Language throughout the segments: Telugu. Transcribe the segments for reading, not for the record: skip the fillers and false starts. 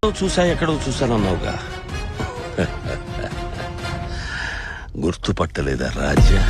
ఎక్కడో చూసానన్నావుగా, గుర్తుపట్టలేదా రాజా?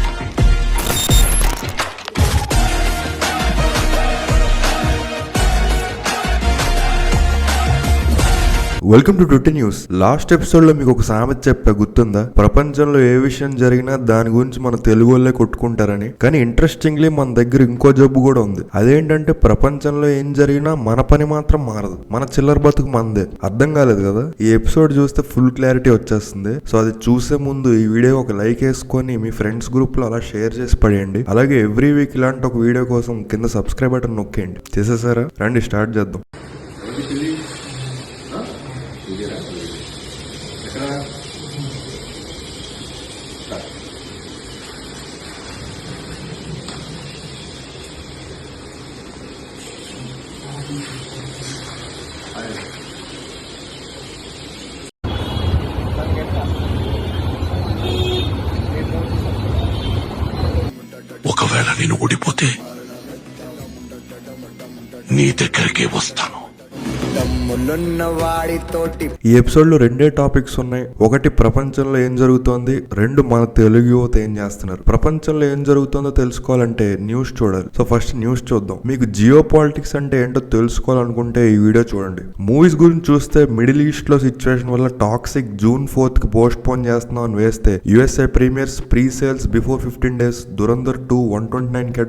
Welcome to Tutti news. Last episode లో మీకు ఒక సామెత చెప్పా, గుర్తుందా? ప్రపంచంలో ఏ విషయం జరిగినా దాని గురించి మన తెలుగు వాళ్ళే కొట్టుకుంటారని. కానీ ఇంట్రెస్టింగ్లీ మన దగ్గర ఇంకో జబ్బు కూడా ఉంది. అదేంటంటే ప్రపంచంలో ఏం జరిగినా మన పని మాత్రం మారదు, మన చిల్లర బతుకు మనదే. అర్థం కాలేదు కదా? ఈ ఎపిసోడ్ చూస్తే ఫుల్ క్లారిటీ వచ్చేస్తుంది. సో అది చూసే ముందు ఈ వీడియో ఒక లైక్ వేసుకొని మీ ఫ్రెండ్స్ గ్రూప్ లో అలా షేర్ చేసి పడేయండి. అలాగే ఎవ్రీ వీక్ ఇలాంటి ఒక వీడియో కోసం కింద సబ్స్క్రైబ్ బటన్ నొక్కేయండి. చేసేసారా? రండి స్టార్ట్ చేద్దాం. ఒకవేళ నేను ఓడిపోతే నీ దగ్గరికి వస్తాను. ఈ ఎపిసోడ్ లో రెండే టాపిక్స్ ఉన్నాయి. ఒకటి ప్రపంచంలో ఏం జరుగుతోంది, రెండు మన తెలుగు యువత ఏం చేస్తున్నారు. ప్రపంచంలో ఏం జరుగుతుందో తెలుసుకోవాలంటే న్యూస్ చూడాలి. సో ఫస్ట్ న్యూస్ చూద్దాం. మీకు జియో పాలిటిక్స్ అంటే ఏంటో తెలుసుకోవాలనుకుంటే ఈ వీడియో చూడండి. మూవీస్ గురించి చూస్తే మిడిల్ ఈస్ట్ లో సిచ్యువేషన్ వల్ల టాక్సిక్ June 4th కి పోస్ట్ పోన్ చేస్తున్నాం అని వేస్తే USA premieres pre sales before 15 days, Dhurandhar 2 $129K,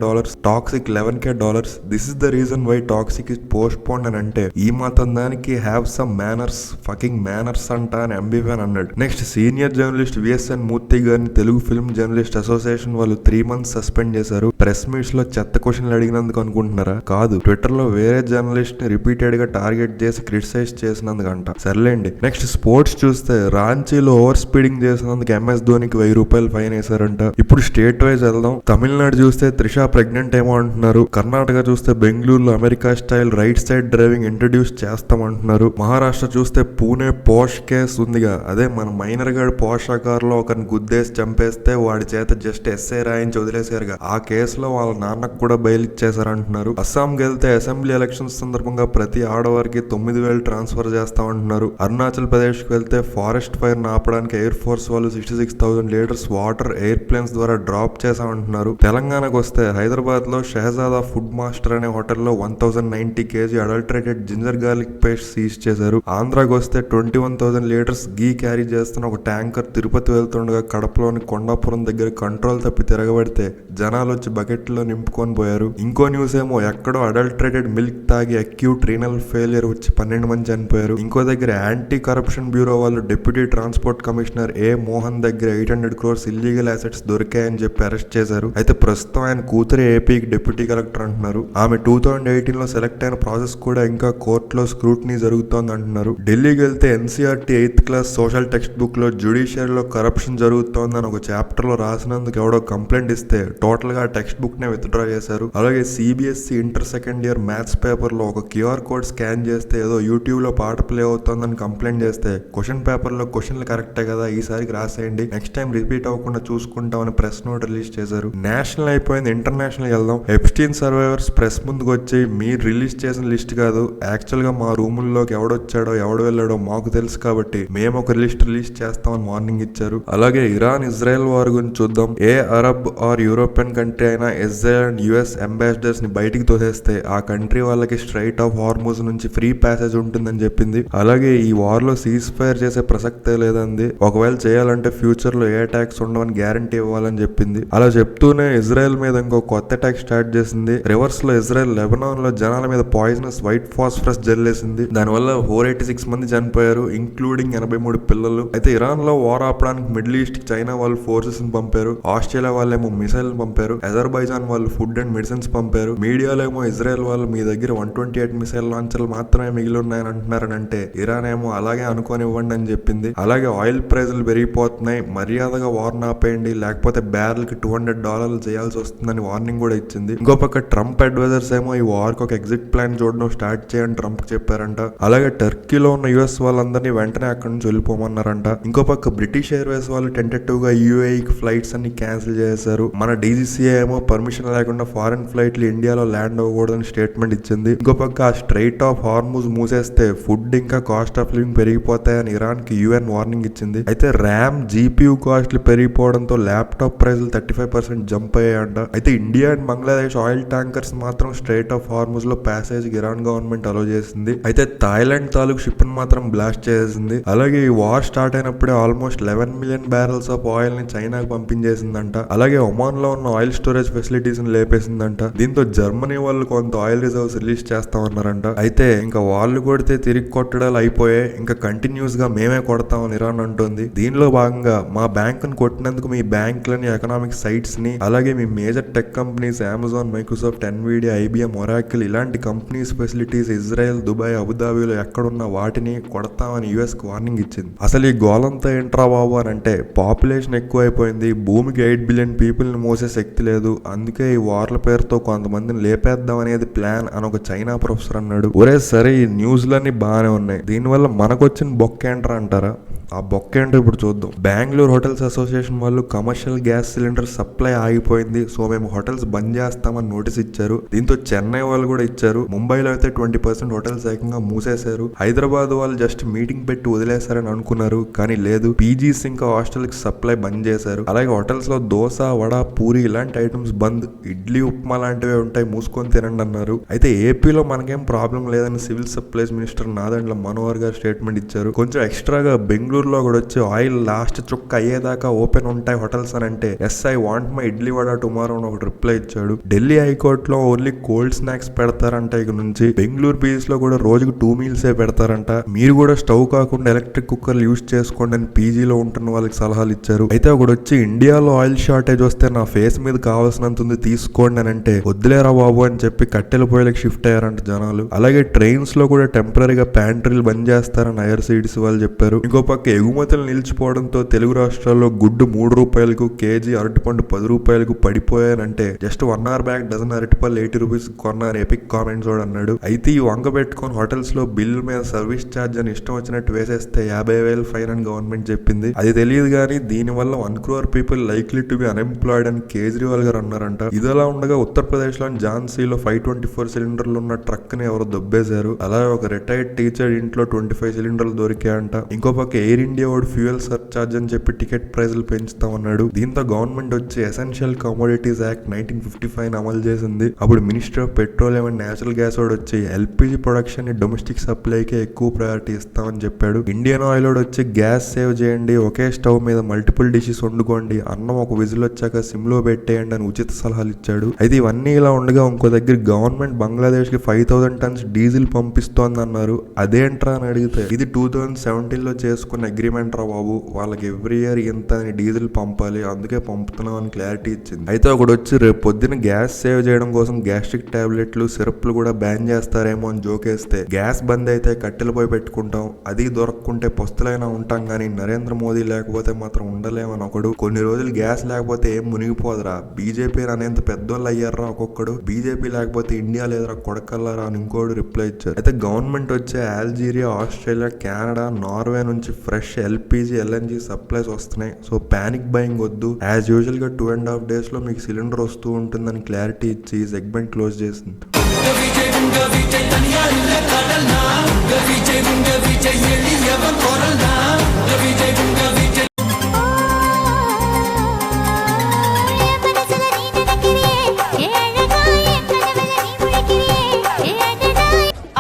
Toxic $11K. This is the reason why Toxic is postpone అని అంటే ఈ మాత్రం దానికి have some manners, fucking manners అంట అని ఎంబీఫాన్ అన్నాడు. Next senior journalist VSN Murthy గారిని తెలుగు ఫిల్మ్ జర్నలిస్ట్ అసోసియేషన్ వాళ్ళు 3 months సస్పెండ్ చేశారు. ప్రెస్ మీట్స్ లో చెత్త క్వశ్చన్లు అడిగినందుకు అనుకుంటున్నారా? కాదు, ట్విట్టర్ లో వేరే జర్నలిస్ట్ ని రిపీటెడ్ గా టార్గెట్ చేసి క్రిటిసైజ్ చేసినందుకంట. సర్లేండి. నెక్స్ట్ స్పోర్ట్స్ చూస్తే రాంచీలో ఓవర్ స్పీడింగ్ చేసినందుకు MS ధోనికి ₹1000 ఫైన్ వేశారంట. ఇప్పుడు స్టేట్ వైజ్ వెళ్దాం. తమిళనాడు చూస్తే త్రిష ప్రెగ్నెంట్ ఏమో అంటున్నారు. కర్ణాటక చూస్తే బెంగళూరులో America style right side driving introduce చేస్తామంటున్నారు. మహారాష్ట్ర చూస్తే పూణే పోష్ కేసు ఉందిగా, అదే మన మైనర్ గాడు పోషాకారులో ఒకరిని గుద్దేసి చంపేస్తే వాడి చేత జస్ట్ ఎస్ఐ రాయించి వదిలేశారుగా, ఆ కేసులో వాళ్ళ నాన్నకు కూడా బెయిల్ ఇచ్చేసారంటున్నారు. అస్సాంకి వెళ్తే అసెంబ్లీ ఎలక్షన్స్ సందర్భంగా ప్రతి ఆడవారికి 9,000 ట్రాన్స్ఫర్ చేస్తామంటున్నారు. అరుణాచల్ ప్రదేశ్ కి వెళ్తే ఫారెస్ట్ ఫైర్ ఆపడానికి ఎయిర్ ఫోర్స్ వాళ్ళు 66,000 లీటర్స్ వాటర్ ఎయిర్ ప్లేన్స్ ద్వారా డ్రాప్ చేసామంటున్నారు. తెలంగాణకు వస్తే హైదరాబాద్ లో షహజాదా ఫుడ్ మాస్టర్ అనే హోటల్లో 1090 kg adulterated ginger garlic paste seize చేశారు. ఆంధ్రాకి వస్తే 21,000 లీటర్స్ గీ క్యారీ చేస్తున్న ఒక ట్యాంకర్ తిరుపతి వెళ్తుండగా కడపలోని కొండాపురం దగ్గర కంట్రోల్ తప్పి తిరగబడితే జనాలు వచ్చి బకెట్లో నింపుకొని పోయారు. ఇంకో న్యూస్ ఏమో ఎక్కడో అడల్టరేటెడ్ మిల్క్ తాగి అక్యూట్ రీనల్ ఫెయిలియర్ వచ్చి 12 మంది చనిపోయారు. ఇంకో దగ్గర యాంటీ కరప్షన్ బ్యూరో వాళ్ళు డిప్యూటీ ట్రాన్స్పోర్ట్ కమిషనర్ మోహన్ దగ్గర 800 crores ఇల్లీగల్ అసెట్స్ దొరికాయని చెప్పి అరెస్ట్ చేశారు. అయితే ప్రస్తుతం ఆయన కూతురే ఏపీకి డిప్యూటీ కలెక్టర్ అంటున్నారు. ఆమె 2018 లో సెలెక్ట్ అయిన ప్రాసెస్ కూడా ఇంకా కోర్టులో స్క్రూటినీ జరుగుతోంది అంటున్నారు. ఢిల్లీకి వెళ్తే NCERT 8th class social text book లో జ్యుడిషియరీలో కరప్షన్ జరుగుతోందని ఒక చాప్టర్ లో రాసినందుకు ఎవడో కంప్లైంట్ ఇస్తే టోటల్ గా టెక్స్ట్ బుక్ నే విత్డ్రా చేశారు. అలాగే CBSE inter second year maths paper లో ఒక QR కోడ్ స్కాన్ చేస్తే ఏదో యూట్యూబ్ లో పాట ప్లే అవుతోందని కంప్లైంట్ చేస్తే క్వశ్చన్ పేపర్ లో క్వశ్చన్లు కరెక్టే కదా, ఈసారికి రాసేయండి, నెక్స్ట్ టైం రిపీట్ అవ్వకుండా చూసుకుంటామని ప్రెస్ నోట్ రిలీజ్ చేశారు. నేషనల్ అయిపోయింది, ఇంటర్నేషనల్ వెళ్దాం. ఎప్స్టీన్ సర్వైవర్స్ ప్రెస్ ముందుకు వచ్చి మీరు రిలీజ్ చేసిన లిస్ట్ కాదు, యాక్చువల్ గా మా రూముల్లోకి ఎవడొచ్చాడో ఎవడు వెళ్ళాడో మాకు తెలుసు కాబట్టి మేము ఒక లిస్ట్ రిలీజ్ చేస్తామని వార్నింగ్ ఇచ్చారు. అలాగే ఇరాన్ ఇజ్రాయెల్ వార్ గురించి చూద్దాం. ఏ అరబ్ ఆర్ యూరోపియన్ కంట్రీ అయినా ఇజ్రాయెల్ అండ్ US అంబాసిడర్స్ ని బయటికి తోసేస్తే ఆ కంట్రీ వాళ్ళకి స్ట్రైట్ ఆఫ్ హార్మూజ్ నుంచి ఫ్రీ ప్యాసేజ్ ఉంటుందని చెప్పింది. అలాగే ఈ వార్ లో సీజ్ ఫైర్ చేసే ప్రసక్తే లేదంది. ఒకవేళ చేయాలంటే ఫ్యూచర్ లో ఏ అటాక్స్ ఉండవని గ్యారంటీ ఇవ్వాలని చెప్పింది. అలా చెప్తూనే ఇజ్రాయెల్ మీద ఇంకో కొత్త అటాక్ స్టార్ట్ చేసింది. రివర్స్ లో ఇజ్రాయెల్ లెబనాన్ లో జనాల మీద పాయిజనస్ వైట్ ఫాస్ఫరస్ జల్లేసింది. దానివల్ల 486 మంది చనిపోయారు, ఇంక్లూడింగ్ 83 పిల్లలు. అయితే ఇరాన్ లో వార్ ఆపడానికి మిడిల్ ఈస్ట్ చైనా వాళ్ళు ఫోర్సెస్ ని పంపారు. ఆస్ట్రేలియా వాళ్ళేమో మిసైల్ పంపారు. అజర్బైజాన్ వాళ్ళు ఫుడ్ అండ్ మెడిసిన్స్ పంపారు. మీడియాలో ఏమో ఇజ్రాయెల్ వాళ్ళు మీ దగ్గర 128 మిసైల్ లాంచర్లు మాత్రమే మిగిలి ఉన్నాయని అంటున్నారని అంటే ఇరాన్ ఏమో అలాగే అనుకోనివ్వండి అని చెప్పింది. అలాగే ఆయిల్ ప్రైజులు పెరిగిపోతున్నాయి, మర్యాదగా వార్ ఆపేయండి లేకపోతే బ్యారెల్ కి $200 చేయాల్సి వస్తుందని వార్నింగ్ కూడా ఇచ్చింది. ఇంకో పక్క ట్రంప్ అడ్వైజర్స్ ఏమో ఈ వార్ కి ఒక ఎగ్జిట్ ప్లాన్ చూడడం స్టార్ట్ చేయండి ట్రంప్ చెప్పారంట. అలాగే టర్కీలో ఉన్న యుఎస్ వాళ్ళందరినీ వెంటనే అక్కడి నుంచి వెళ్ళిపోమన్నారంట. ఇంకో పక్క బ్రిటిష్ ఎయిర్వేస్ వాళ్ళు టెంటేటివ్ గా యూఏఈకి ఫ్లైట్స్ అన్ని క్యాన్సిల్ చేశారు. మన డీజీసీఏ ఏమో పర్మిషన్ లేకుండా ఫారెన్ ఫ్లైట్లు ఇండియాలో ల్యాండ్ అవ్వకూడదని స్టేట్మెంట్ ఇచ్చింది. ఇంకో పక్క ఆ స్ట్రైట్ ఆఫ్ హార్ముజ్ మూసేస్తే ఫుడ్ ఇంకా కాస్ట్ ఆఫ్ లివింగ్ పెరిగిపోతాయని ఇరాన్ కి యుఎన్ వార్నింగ్ ఇచ్చింది. అయితే ర్యామ్ జీపీయూ కాస్ట్లు పెరిగిపోవడంతో ల్యాప్టాప్ ప్రైజులు 35% జంప్ అయ్యాయంట. అయితే India and Bangladesh oil tankers మాత్రం స్ట్రైట్ ఆఫ్ హార్ముజ్ లో ప్యాసేజ్ ఇరాన్ గవర్నమెంట్ అలో చేసింది. అయితే థాయిలాండ్ తాలూకు షిప్ ని మాత్రం బ్లాస్ట్ చేసింది. అలాగే ఈ వార్ స్టార్ట్ అయినప్పుడే almost 11 million barrels of oil ని చైనాకు పంపించేసిందంట. అలాగే ఒమాన్ లో ఉన్న ఆయిల్ స్టోరేజ్ ఫెసిలిటీస్ ని లేపేసిందంట. దీంతో జర్మనీ వాళ్ళు కొంత ఆయిల్ రిజర్వ్స్ రిలీజ్ చేస్తామన్నారంట. అయితే ఇంకా వాళ్ళు కొడితే తిరిగి కొట్టడాలు అయిపోయాయి, ఇంకా కంటిన్యూస్ గా మేమే కొడతామని ఇరాన్ అంటుంది. దీనిలో భాగంగా మా బ్యాంక్ ని కొట్టినందుకు మీ బ్యాంకులని, ఎకనామిక్ సైట్స్ ని, అలాగే మీ major tech companies Amazon, Microsoft, Nvidia, IBM, Oracle ఇలాంటి కంపెనీస్ ఫెసిలిటీస్ ఇజ్రాయెల్, దుబాయ్, అబుదాబిలో ఎక్కడున్న వాటిని కొడతామని యుఎస్ కు వార్నింగ్ ఇచ్చింది. అసలు ఈ గోలంతా ఏంట్రా బాబు అని అంటే పాపులేషన్ ఎక్కువైపోయింది, భూమికి 8 బిలియన్ పీపుల్ ని మోసే శక్తి లేదు, అందుకే ఈ వార్ల పేరుతో కొంతమందిని లేపేద్దాం అనేది ప్లాన్ అని ఒక చైనా ప్రొఫెసర్ అన్నాడు. ఒరే సరే ఈ న్యూస్లన్నీ బాగానే ఉన్నాయి, దీనివల్ల మనకొచ్చిన బొక్క ఏంట్రా అంటారా? ఆ బొక్క ఏంటో ఇప్పుడు చూద్దాం. బెంగళూరు హోటల్స్ అసోసియేషన్ వాళ్ళు కమర్షియల్ గ్యాస్ సిలిండర్ సప్లై ఆగిపోయింది, సో మేము హోటల్స్ బంద్ చేస్తామని నోటీస్ ఇచ్చారు. దీంతో చెన్నై వాళ్ళు కూడా ఇచ్చారు. ముంబైలో అయితే 20% హోటల్స్ ఏకంగా మూసేశారు. హైదరాబాద్ వాళ్ళు జస్ట్ మీటింగ్ పెట్టి వదిలేశారని అనుకున్నారు, కానీ లేదు, పీజీస్ ఇంకా హాస్టల్ కి సప్లై బంద్ చేశారు. అలాగే హోటల్స్ లో దోశ, వడ, పూరి ఇలాంటి ఐటమ్స్ బంద్, ఇడ్లీ, ఉప్మా లాంటివి ఉంటాయి, మూసుకొని తినండి అన్నారు. అయితే ఏపీలో మనకేం ప్రాబ్లం లేదని civil supplies minister Nadendla Manohar గారు స్టేట్మెంట్ ఇచ్చారు. కొంచెం ఎక్స్ట్రాగా బెంగళూరులో కూడా వచ్చి ఆయిల్ లాస్ట్ చుక్క అయ్యేదాకా ఓపెన్ ఉంటాయి హోటల్స్ అని అంటే yes I want my idli vada tomorrow అని ఒక రిప్లై ఇచ్చాడు. ఢిల్లీ హైకోర్టులో ఓన్లీ కోల్డ్ స్నాక్స్ పెడతారంట ఇక నుంచి. బెంగళూరు బీచ్ లో కూడా రోజుకు 2 మీల్సే పెడతారంట. మీరు కూడా స్టవ్ కాకుండా ఎలక్ట్రిక్ కుక్కర్లు యూజ్ చేసుకోండి అని పీజీలో ఉంటున్న వాళ్ళకి సలహాలు ఇచ్చారు. అయితే ఒకటి వచ్చి ఇండియాలో ఆయిల్ షార్టేజ్ వస్తే నా ఫేస్ మీద కావాల్సినంత ఉంది తీసుకోండి అని అంటే వద్దులేరా బాబు అని చెప్పి కట్టెల పొయ్యిలకు షిఫ్ట్ అయ్యారంట జనాలు. అలాగే ట్రైన్స్ లో కూడా టెంపరీగా ప్యాంట్రీలు బంద్ చేస్తారని ఐఆర్సీటీసీ వాళ్ళు చెప్పారు. ఇంకో పక్క ఎగుమతులు నిలిచిపోవడంతో తెలుగు రాష్ట్రాల్లో గుడ్డు 3 రూపాయలకు, కేజీ అరటిపండు 10 రూపాయలకు పడిపోయానంటే జస్ట్ 1 hour బ్యాక్ డజన్ అరటిపళ్ళు 80 రూపీస్ కొన్నారు ఎపిక్ కామెంట్స్ వాడు అన్నాడు. అయితే ఈ వంక పెట్టుకొని హోటల్స్ లో బిల్ మీద సర్వీస్ ఛార్జ్ అని ఇష్టం వచ్చినట్టు వేసేస్తే 50,000 ఫైన్ అని గవర్నమెంట్ చెప్పింది. అది తెలియదు కానీ దీనివల్ల 1 crore people likely to be unemployed అని కేజ్రీవాల్ గారు అన్నారంట. ఇదిలా ఉండగా ఉత్తరప్రదేశ్ లోని ఝాన్సీలో 524 సిలిండర్లు ఉన్న ట్రక్ ని ఎవరో దొబ్బేశారు. అలాగే ఒక రిటైర్డ్ టీచర్ ఇంట్లో 25 సిలిండర్లు దొరికాయంట. ఇంకో పక్క ఎయిర్ ఇండియా వాడు ఫ్యూయల్ సర్చార్జ్ అని చెప్పి టికెట్ ప్రైజులు పెంచుతామన్నాడు. దీంతో గవర్నమెంట్ వచ్చి ఎసెన్షియల్ కమోడిటీస్ యాక్ట్ 1955 అమలు చేసింది. అప్పుడు minister of petroleum and natural gas వాడు వచ్చి ఎల్పీజీ ప్రొడక్షన్ ని డొమెస్టిక్ సప్లైకే ఎక్కువ ప్రయారిటీ ఇస్తామని చెప్పాడు. ఇండియన్ ఆయిల్ వాడు వచ్చి గ్యాస్ సేవ్ చేయండి, ఒకే స్టవ్ మీద మల్టిపుల్ డిషెస్ వండుకోండి, అన్నం ఒక విజిల్ వచ్చాక సిమ్ లో పెట్టేయండి అని ఉచిత సలహాలు ఇచ్చాడు. అయితే ఇవన్నీ ఇలా ఉండగా ఇంకో దగ్గర గవర్నమెంట్ బంగ్లాదేశ్ కి 5,000 tons డీజిల్ పంపిస్తోంది అన్నారు. అదేంట్రా అని అడిగితే ఇది 2017 లో చేసుకున్న అగ్రిమెంట్ రా బాబు, వాళ్ళకి ఎవ్రీ ఇయర్ ఇంత డీజిల్ పంపాలి, అందుకే పంపుతున్నాం అని క్లారిటీ ఇచ్చింది. అయితే ఒకటి వచ్చి రేపు పొద్దున గ్యాస్ సేవ్ చేయడం కోసం గ్యాస్ట్రిక్ టాబ్లెట్లు, సిరప్లు కూడా బ్యాన్ చేస్తారేమో అని జోకేస్తే గ్యాస్ బంద్ అయితే కట్టెలు పోయి పెట్టుకుంటాం, అది దొరకకుంటే పస్తులైనా ఉంటాం కానీ నరేంద్ర మోదీ లేకపోతే మాత్రం ఉండలేమని ఒకడు. కొన్ని రోజులు గ్యాస్ లేకపోతే ఏం మునిగిపోదురా, బీజేపీ అనేంత పెద్దోళ్ళు అయ్యారా ఒక్కొక్కడు, బీజేపీ లేకపోతే ఇండియా లేదురా కొడకల్లారా అని ఇంకోడు రిప్లై ఇచ్చారు. అయితే గవర్నమెంట్ వచ్చే అల్జీరియా, ఆస్ట్రేలియా, కెనడా, నార్వే నుంచి ఫ్రెష్ ఎల్పీజీ, ఎల్ఎన్జీ సప్లైస్ వస్తున్నాయి. సో పానిక్ బయింగ్ వద్దు, యాజ్ యూజువల్ గా 2.5 days లో మీకు సిలిండర్ వస్తూ ఉంటుందని క్లారిటీ ఇచ్చి సెగ్మెంట్ క్లోజ్ చేసింది.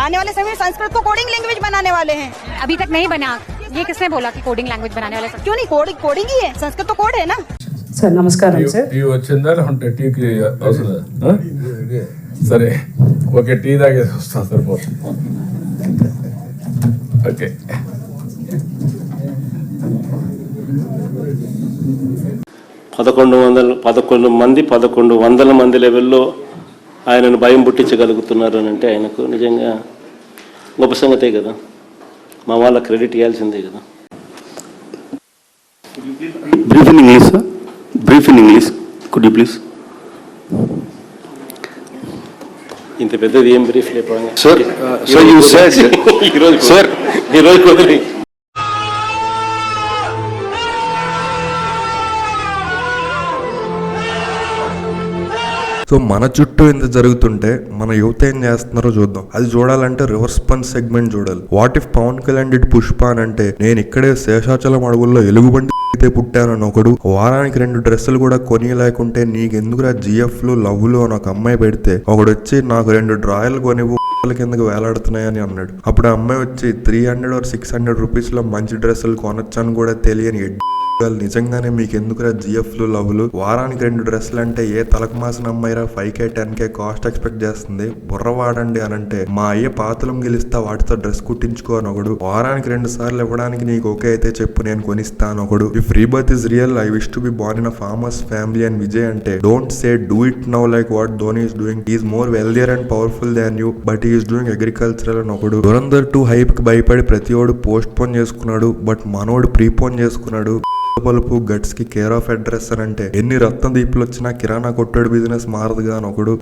आने वाले समय में संस्कृत को कोडिंग लैंग्वेज बनाने वाले हैं। अभी तक नहीं बना, ये किसने बोला कि कोडिंग लैंग्वेज बनाने वाले? क्यों नहीं, कोडिंग ही है, संस्कृत तो कोड है ना। సార్ నమస్కారం సార్. టీ వచ్చిందా లేకుంటే టీకి అవసరం? సరే ఓకే, టీ తాగేసి వస్తా సరిపోతుంది. ఓకే, పదకొండు వందల మంది లెవెల్లో ఆయనను భయం పుట్టించగలుగుతున్నారు అని అంటే ఆయనకు నిజంగా గొప్ప సంగతే కదా, మా వాళ్ళ క్రెడిట్ ఇవ్వాల్సిందే కదా. Brief in English, sir. Brief in English. Could you please? ఇంత పెద్దది ఏం బ్రీఫ్ లేకపోగా Sir, so you said, ఈరోజు వదిలి సో మన చుట్టూ ఇంత జరుగుతుంటే మన యువత ఏం చేస్తున్నారో చూద్దాం. అది చూడాలంటే రివర్స్ పంచ్ సెగ్మెంట్ చూడాలి. What if Pawan Kalyan did Pushpa అని అంటే, నేను ఇక్కడే శేషాచలం అడవుల్లో ఎలుగుబంటి అయితే పుట్టానని ఒకడు, వారానికి 2 డ్రెస్సులు కూడా కొని లేకుంటే నీకెందుకురా జిఎఫ్లు లవ్లు అని ఒక అమ్మాయి పెడితే, ఒకడు వచ్చి నాకు 2 డ్రాయర్లు కొనివ్వు కిందకి వేలాడుతున్నాయని అన్నాడు. అప్పుడు ఆ అమ్మాయి వచ్చి 300 or 600 రూపీస్ లో మంచి డ్రెస్సులు కొనొచ్చని కూడా తెలియని నిజంగానే మీకు ఎందుకురా జిఎఫ్లు లవ్లు? వారానికి 2 డ్రెస్సులు అంటే ఏ తలకు మాసిన అమ్మాయిరా 5K 10K కాస్ట్ ఎక్స్పెక్ట్ చేస్తుంది? బుర్ర వాడండి అని అంటే, మా అయ్య పాతలం గెలిస్తా వాటితో డ్రెస్ కుట్టించుకో అని ఒకడు, వారానికి 2 సార్లు ఇవ్వడానికి నీకు ఓకే అయితే చెప్పు నేను కొనిస్తాను ఒకడు. If rebirth is real, I wish to be born in a farmer's family అని విజయ్ అంటే, don't say do it now like what Dhoni is doing. Is more wealthier and powerful than you, but is doing agricultural అని ఒకడు. దురంధర్ 2 హైప్ కి భయపడి ప్రతి ఓడు పోస్ట్ పోన్ చేసుకున్నాడు, బట్ మనోడు ప్రీపోన్ చేసుకున్నాడు. పలుపు గట్స్ కి కేర్ ఆఫ్ అడ్రస్ అని అంటే, ఎన్ని రత్న దీపులు వచ్చినా కిరాణా కొట్టడు బిజినెస్ మారదుగా అని ఒకడు.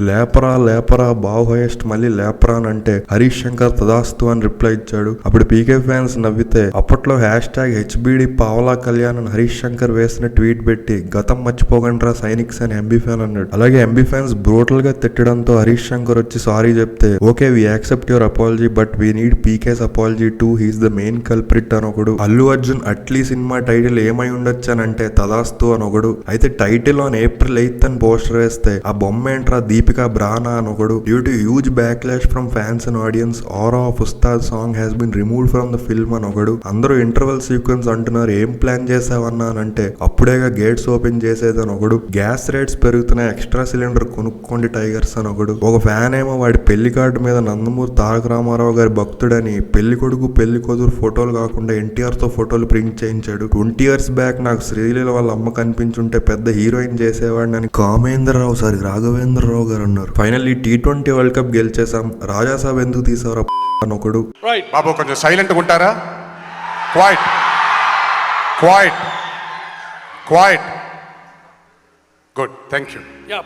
లేపరా బావ్ హైయెస్ట్ మళ్ళీ లేపరా అని అంటే, హరీష్ శంకర్ తదాస్తు అని రిప్లై ఇచ్చాడు. అప్పుడు పీకే ఫ్యాన్స్ నవ్వితే, అప్పట్లో #HBD పావలా కళ్యాణ్ అని హరీష్ శంకర్ వేసిన ట్వీట్ పెట్టి, గతం మర్చిపోకండి రా సైనిక్స్ అని ఎంబీ ఫ్యాన్ అన్నాడు. అలాగే ఎంబీ ఫ్యాన్స్ బ్రూటల్ గా తిట్టడంతో హరీష్ శంకర్ వచ్చి సారీ చెప్తే, okay we accept your apology but we need PK's apology too, he's the main culprit అని ఒకడు. అల్లు అర్జున్ అట్లీ సినిమా టైటిల్ ఏమై ఉండొచ్చానంటే తదాస్తు అని ఒకడు. అయితే టైటిల్ ఆన్ April 8th అని పోస్టర్ వేస్తే, ఆ బొమ్మ ఏంట్రా దీపికా బ్రానా అని ఒకడు. Due to huge backlash from fans and audience, aura of Ustad song has been removed from the film అని ఒకడు. అందరూ ఇంటర్వెల్ సీక్వెన్స్ అంటున్నారు, ఏం ప్లాన్ చేసావన్నా అని అంటే, అప్పుడేగా గేట్స్ ఓపెన్ చేసేదని ఒకడు. గ్యాస్ రేట్స్ పెరుగుతున్నాయి, ఎక్స్ట్రా సిలిండర్ కొనుక్కోండి టైగర్స్ అని ఒకడు. ఒక ఫ్యాన్ ఏమో వాడి పెళ్లి కార్డు మీద నందమూరి తారక రామారావు గారి భక్తుడని పెళ్లి కొడుకు పెళ్లి కూతురు ఫోటోలు కాకుండా NTR తో ఫోటోలు ప్రింట్ చేయించాడు. 20 years బ్యాక్ నాకు శ్రీలీల వాళ్ళ అమ్మ కనిపించుంటే పెద్ద హీరోయిన్ చేసేవాడిని అని కామేంద్రరావు సారి రాఘవేంద్రరావు గారు అన్నారు. ఫైనల్లీ T20 వరల్డ్ కప్ గెలిచేసాం, రాజాసాబ్ ఎందుకు తీసారు అని ఒకడు. బాబు కొంచెం సైలెంట్గా ఉంటారా? Quite good, thank you.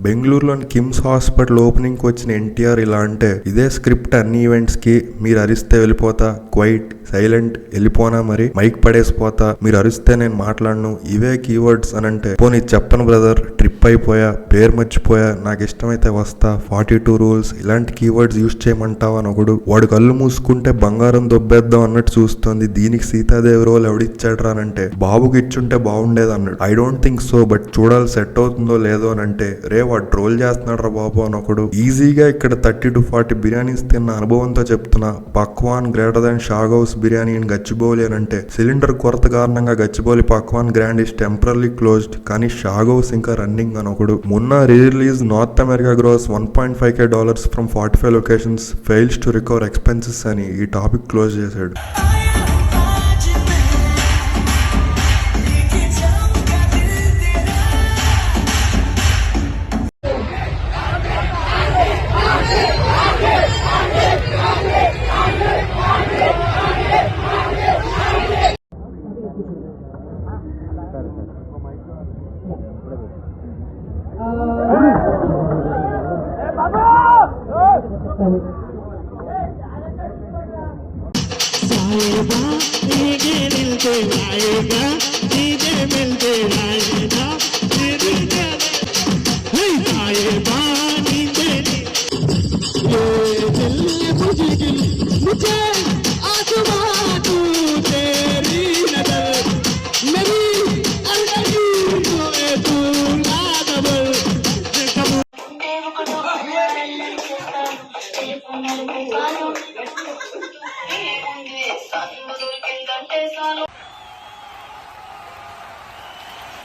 బెంగళూరులోని కిమ్స్ హాస్పిటల్ ఓపెనింగ్ కి వచ్చిన NTR ఇలా అంటే, ఇదే స్క్రిప్ట్ అన్ని ఈవెంట్స్ కి, మీరు అరిస్తే వెళ్ళిపోతా, క్వైట్ సైలెంట్ వెళ్ళిపోనా, మరి మైక్ పడేసిపోతా, మీరు అరిస్తే నేను మాట్లాడను, ఇవే కీవర్డ్స్ అని అంటే, పోనీ చెప్పను బ్రదర్, ట్రిప్ అయిపోయా, పేరు మర్చిపోయా, నాకు ఇష్టమైతే వస్తా, 42 రూల్స్ ఇలాంటి కీవర్డ్స్ యూజ్ చేయమంటావా అని ఒకడు. వాడు కళ్ళు మూసుకుంటే బంగారం దొబ్బేద్దాం అన్నట్టు చూస్తుంది, దీనికి సీతాదేవి రోల్ ఎవడిచ్చాడ్రా అని అంటే, బాబుకి ఇచ్చుంటే బాగుండేది అన్నాడు. I don't think so, but చూడాలి సెట్ అవుతుందో లేదో అని అంటే, రే వాడు ట్రోల్ చేస్తున్నాడు రా బాబు అని ఒకడు. ఈజీగా ఇక్కడ 30 to 40 బిర్యానీస్ తిన్న అనుభవంతో చెప్తున్నా, Pakwan greater than Shah Ghouse biryani in Gachibowli అని అంటే, సిలిండర్ కొరత కారణంగా Gachibowli Pakwan grand is temporary closed, కానీ షాగ్ హౌస్ ఇంకా రన్నింగ్ అని ఒకడు. మొన్న release North America gross $1.5K from 45 locations, fails to recover expenses అని ఈ టాపిక్ క్లోజ్ చేశాడు.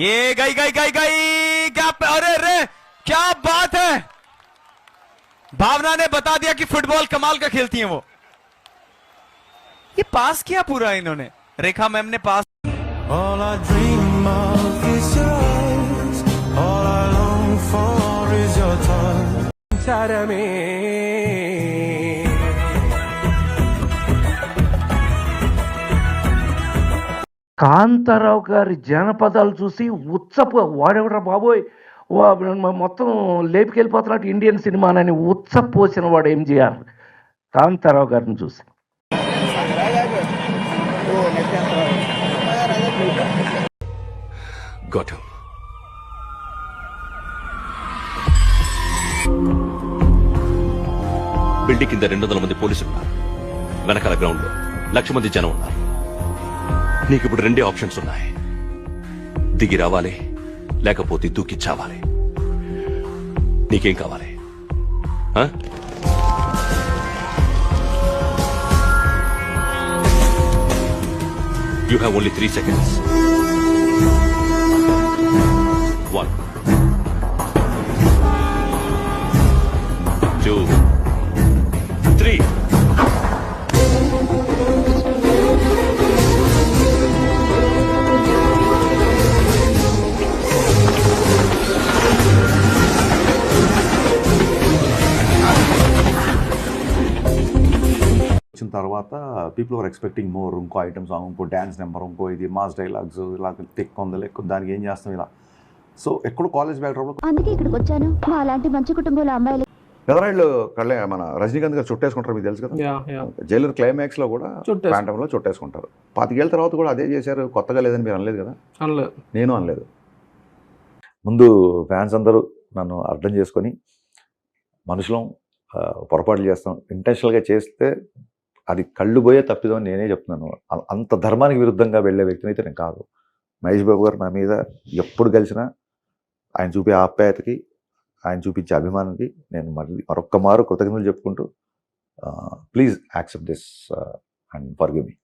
ये गई क्या? अरे क्या बात है, भावना ने बता दिया कि फुटबॉल कमाल का खेलती हैं वो. ये पास किया पूरा इन्होंने, रेखा मैम ने पास. All I dream of is yours, all I long for is your touch. Charame Kantharao గారి జానపదాలు చూసి ఉచ్చపు వాడెవరా బాబోయ్, మొత్తం లేపుకెళ్ళిపోతున్నట్టు ఇండియన్ సినిమానని ఉత్సపోసిన వాడు ఎంజీఆర్ కాంతారావు గారిని చూసి. Got him. బిల్డింగ్ కింద 200 మంది పోలీసులు ఉన్నారు. వెనకాల గ్రౌండ్ లో 1,00,000 మంది జనం ఉన్నారు. నీకు ఇప్పుడు 2 ఆప్షన్స్ ఉన్నాయి. దిగి రావాలి, లేకపోతే దూకి చావాలి. నీకేం కావాలి? You have only 3 seconds. 1, 2, 3. వచ్చిన తర్వాత పీపుల్ ఆర్ ఎక్స్పెక్టింగ్ మోర్, ఇంకో ఐటమ్ సాంగ్, ఇంకో డ్యాన్స్ నెంబర్, ఇంకో ఇది మాస్ డైలాగ్స్, ఇలా తెక్కొందలు ఎక్కువ దానికి ఏం చేస్తాం ఇలా. సో ఎక్కడో కాలేజ్ బ్యాక్డ్రాప్లో అందుకే ఇక్కడికి వచ్చాను. మా అలాంటి మంచి కుటుంబాల అమ్మాయిలు పెదరాళ్ళు మన రజనీకాంత్ గారు చుట్టేసుకుంటారు, మీకు తెలుసు కదా. జైలర్ క్లైమాక్స్ లో కూడా ప్యాంటంలో చుట్టేసుకుంటారు. 25 ఏళ్ళ తర్వాత కూడా అదే చేశారు, కొత్తగా లేదని మీరు అనలేదు కదా. నేను అనలేదు. ముందు ఫ్యాన్స్ అందరూ నన్ను అర్థం చేసుకొని మనుషులం, పొరపాట్లు చేస్తాం, ఇంటెన్షనల్గా చేస్తే అది కళ్ళు పోయే తప్పిదో అని నేనే చెప్తున్నాను. అంత ధర్మానికి విరుద్ధంగా వెళ్ళే వ్యక్తిని అయితే నేను కాదు. మహేష్ బాబు గారు నా మీద ఎప్పుడు కలిసినా ఆయన చూపే ఆప్యాయతకి, ఆయన చూపించే అభిమానానికి నేను మరొక్క మారు కృతజ్ఞతలు చెప్పుకుంటూ please accept this and forgive me.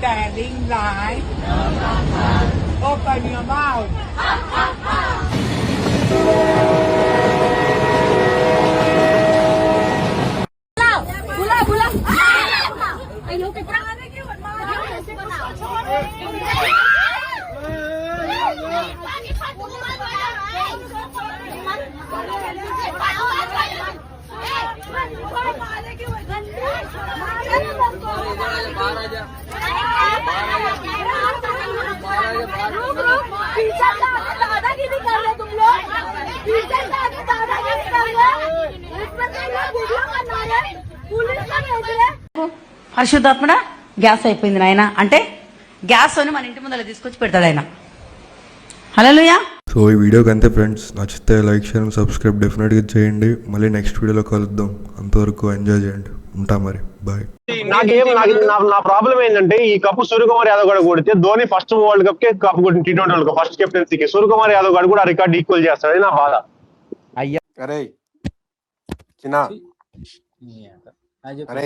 Telling lies. Open your mouth. పరిశుద్ధాత్మడ గ్యాస్ అయిపోయింది నాయన అంటే గ్యాస్ అని మన ఇంటి ముందర తీసుకొచ్చి పెడతాడు ఆయన. హల్లెలూయా. సో ఈ వీడియోకి అంతే ఫ్రెండ్స్. నచ్చితే లైక్ షేర్ సబ్స్క్రైబ్ డెఫినెట్గా చేయండి. మళ్ళీ నెక్స్ట్ వీడియోలో కలుద్దాం. అంతవరకు ఎంజాయ్ చేయండి. ఉంటా మరి, బాయ్. నా ప్రాబ్లం ఏంటంటే ఈ కప్పు సూర్యకుమార్ యాదవ్ గారు కొడితే ధోని ఫస్ట్ వరల్డ్ కప్ కే కప్పు కొట్టిన T20 వరల్డ్ కప్ ఫస్ట్ కెప్టెన్సీకి సూర్యకుమార్ యాదవ్ గారు కూడా రికార్డ్ ఈక్వల్ చేస్తాడు. నా బాధ. అరే చిన్న అరే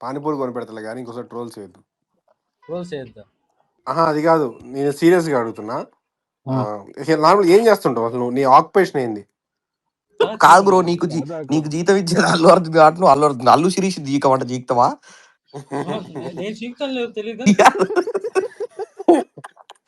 పానీపూరి కొని పెడతలే కానీ ఇంకోసారి ట్రోల్స్ చేయొద్దు. అది కాదు, నేను సీరియస్ గా అడుగుతున్నా. నార్మల్ ఏం చేస్తుంటావు అసలు? నీ ఆక్యుపేషన్ ఏంది? కాదు బ్రో, నీకు జీతం ఇచ్చేది అల్లు అర్జున్ కాబట్టి నువ్వు అల్లు శిరీష్ జీకమంట జీక్తావా?